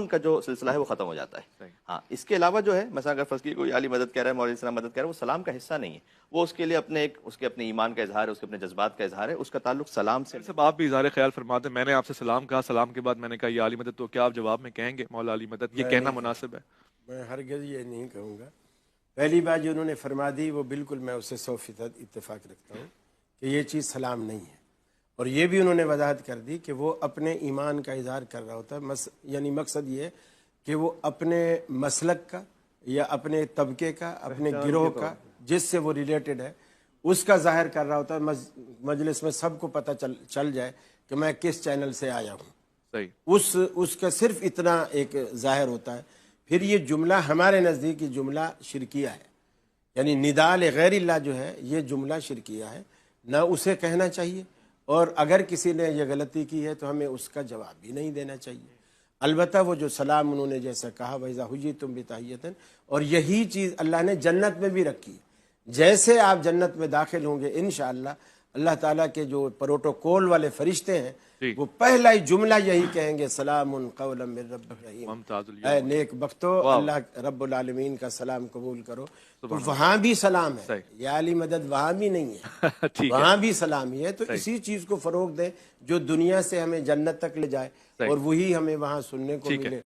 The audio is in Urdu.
سلام کا جو سلسلہ ہے وہ ختم ہو جاتا ہے. ہاں اس کے علاوہ جو ہے مثلا اگر فرض کی کوئی عالی مدد کہہ رہا ہے، مولوی السلام مدد کہہ رہا ہے، وہ سلام کا حصہ نہیں ہے، وہ اس کے لیے اس کے اپنے ایمان کا اظہار ہے، اس کے اپنے جذبات کا اظہار ہے، اس کا تعلق سلام سے. صاحب آپ بھی اظہار خیال فرماتے ہیں. میں نے آپ سے سلام کہا، سلام کے بعد میں نے کہا یہ عالی مدد، تو کیا آپ جواب میں کہیں گے مولا علی مدد؟ یہ کہنا مناسب ہے؟ میں ہرگز یہ نہیں کہوں گا. پہلی بات جو انہوں نے فرما دی وہ بالکل میں اس سے 100% اتفاق رکھتا ہوں کہ یہ چیز سلام نہیں ہے. اور یہ بھی انہوں نے وضاحت کر دی کہ وہ اپنے ایمان کا اظہار کر رہا ہوتا ہے، یعنی مقصد یہ ہے کہ وہ اپنے مسلک کا یا اپنے طبقے کا، اپنے گروہ کا جس سے وہ ریلیٹڈ ہے اس کا ظاہر کر رہا ہوتا ہے. مجلس میں سب کو پتہ چل جائے کہ میں کس چینل سے آیا ہوں. صحیح. اس کا صرف اتنا ایک ظاہر ہوتا ہے. پھر یہ جملہ ہمارے نزدیک یہ جملہ شرکیہ ہے، یعنی ندا لغیر اللہ جو ہے یہ جملہ شرکیہ ہے، نہ اسے کہنا چاہیے. اور اگر کسی نے یہ غلطی کی ہے تو ہمیں اس کا جواب بھی نہیں دینا چاہیے. البتہ وہ جو سلام انہوں نے جیسا کہا وَإِذَا حُيِّيتُم بِتَحِيَّةٍ، اور یہی چیز اللہ نے جنت میں بھی رکھی. جیسے آپ جنت میں داخل ہوں گے انشاءاللہ اللہ تعالیٰ کے جو پروٹوکول والے فرشتے ہیں وہ پہلا ہی جملہ یہی کہیں گے سلام قولا من رب الرحیم، اے نیک بختو اللہ رب العالمین کا سلام قبول کرو. تو وہاں بھی سلام ہے، یہ عالی مدد وہاں بھی نہیں ہے، وہاں بھی سلام ہی ہے. تو اسی چیز کو فروغ دیں جو دنیا سے ہمیں جنت تک لے جائے اور وہی ہمیں وہاں سننے کو ملے.